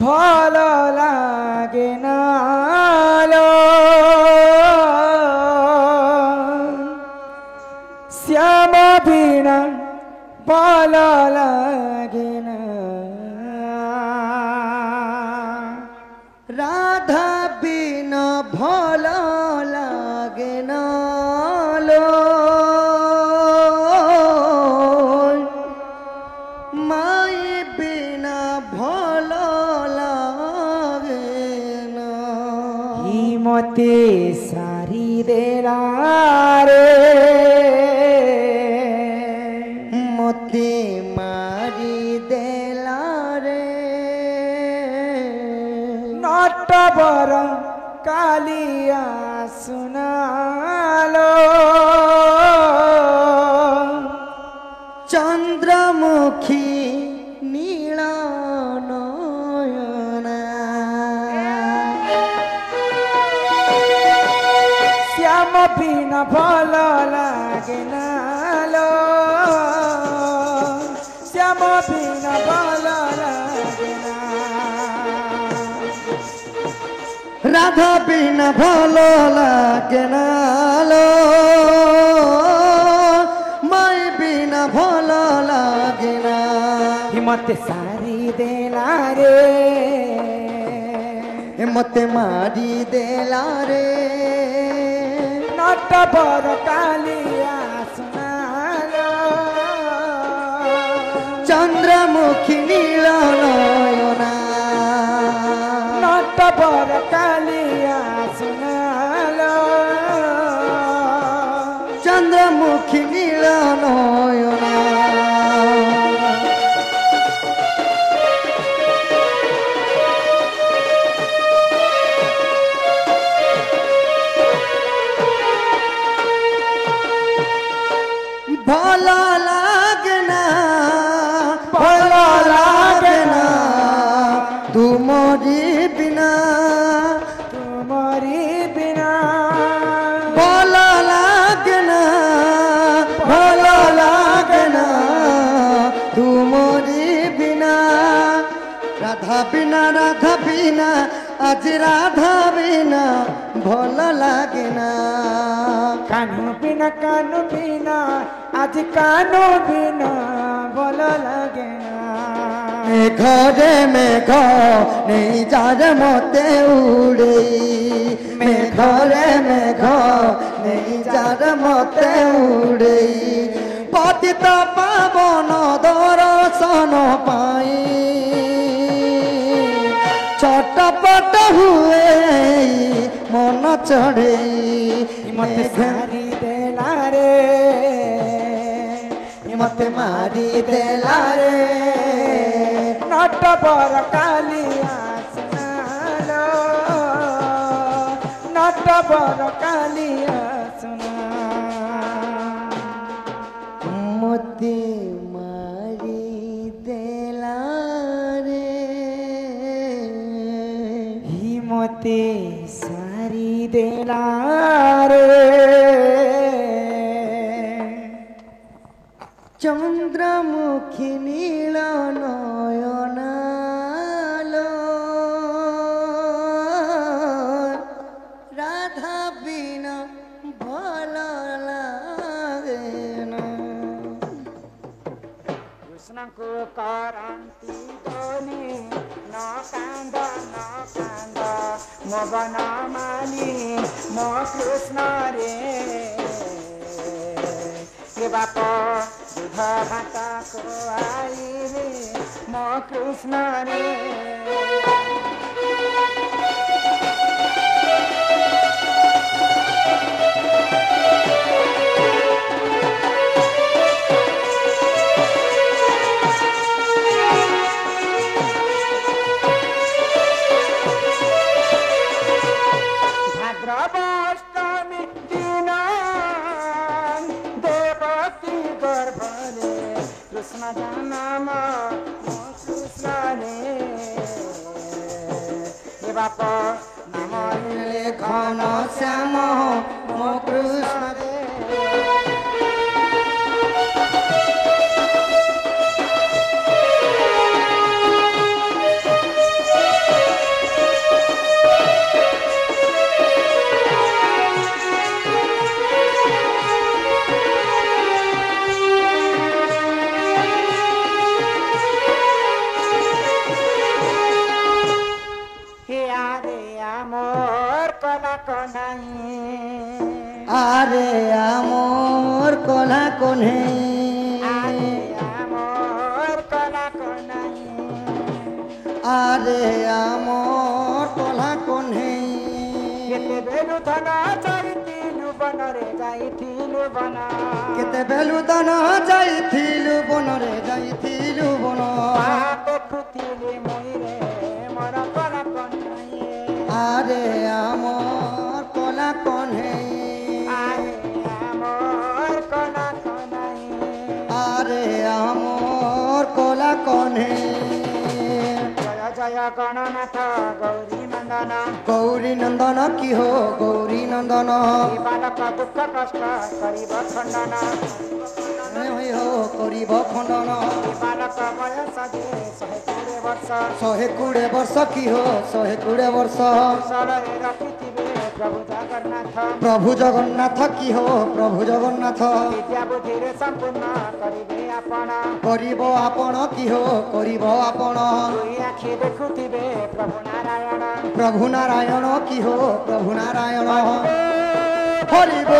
ভাল লাগে না লো শ্যাম বিনা ভাল লাগে না রাধা বিনা ভাল লাগে না লো মাই বিনা ভাল লাগে না হিমতে সারি দেলা রে মতে মারি দেলা রে নটবর কালিয়া শুনালো চন্দ্রমুখী নীল নয়না শ্যাম বিনা ভাল লাগে না লো শ্যাম বিনা ভাল লাগে না রাধা বিনা ভাল লাগে না লো মাই বিনা ভাল লাগে না হিমতে সারি দেলা রে মতে মারি দেলা রে নটবর কালিয়া শুনালো চন্দ্রমুখী নীল নয়না নটবর কালিয়া শুনালো চন্দ্রমুখী নীল নয়না ভাল লাগে না ভাল লাগে না তুমরি বিনা তোমারি বিনা ভাল লাগে না ভাল লাগে না তুমরি বিনা রাধা বিনা আজ রাধা বিনা ভাল লাগে না কানু বিনা আজ কানু বিনা ভাল লাগে না ঘরে মেঘ নেই যার মতে উড়ে ঘরে মেঘ নেই যার মতে উড়ে পতিত পাবন দর্শন পাই চটপট হুয়ে মন চড়ে মতে সারি দেলা রে মতে মারি দেলা রে নটবর কালিয়া শুনালো নটবর কালিয়া শুনা মতে মারি দেলা রে হিমতে সারি দেলা রে চন্দ্রমুখী নীল নয়না লো রাধা বিনা ভাল লাগে না কৃষ্ণଙ୍କୁ କରନ୍ତି ଦୋଳି ନ କାନ୍ଦ ମୋ ବନମାଲି ମୋ କୃଷ୍ଣ ରେ ଏ ବାପ ଦୁଧ ଭାତ ଖୁଆଇବେ ମୋ କୃଷ୍ଣ ରେ ভাদ্রবাষ্টমী দিন দেবতী গর্ভরে কৃষ্ণ জন্ম ମୋ କୃଷ୍ଣ রে ଏ ବାପ ନାମ ঘন শ্যাম ମୋ কৃষ্ণ রে আরে আমর কলা কোনে আরে আমার কলা কোনাই আরে আমর কলা কোনে কেতে বেলু ধন যাইতিলু বনরে যাইতিলু বন কেতে বেলু দান যাইথিলু বনরে যাইথিলু বন দেখুতিলি মইরে মর কলা কোনাই আরে আমর কলা কোনে আরে আমার কলা কোনাই আরে আমর কলা কোনে জয় জয় গণনাথ গৌরী নন্দন গৌরী নন্দন কি হো গৌরী নন্দন বালক দুঃখ কষ্ট করিব খণ্ডন হই হো করিব খণ্ডন বালক বয়স যে 120 বর্ষ 120 বর্ষ কি হো 120 বর্ষ সরে রখিথিবে প্রভু জগন্নাথ প্রভু জগন্নাথ কি হো প্রভু জগন্নাথ বিদ্যা বুদ্ধিরে সম্পূর্ণ করিবে আপন করিব আপন কি হো করিব আপন দুই আখি দেখুথিবে প্রভু নারায়ণ প্রভু নারায়ণ কি হো প্রভু নারায়ণ হরিব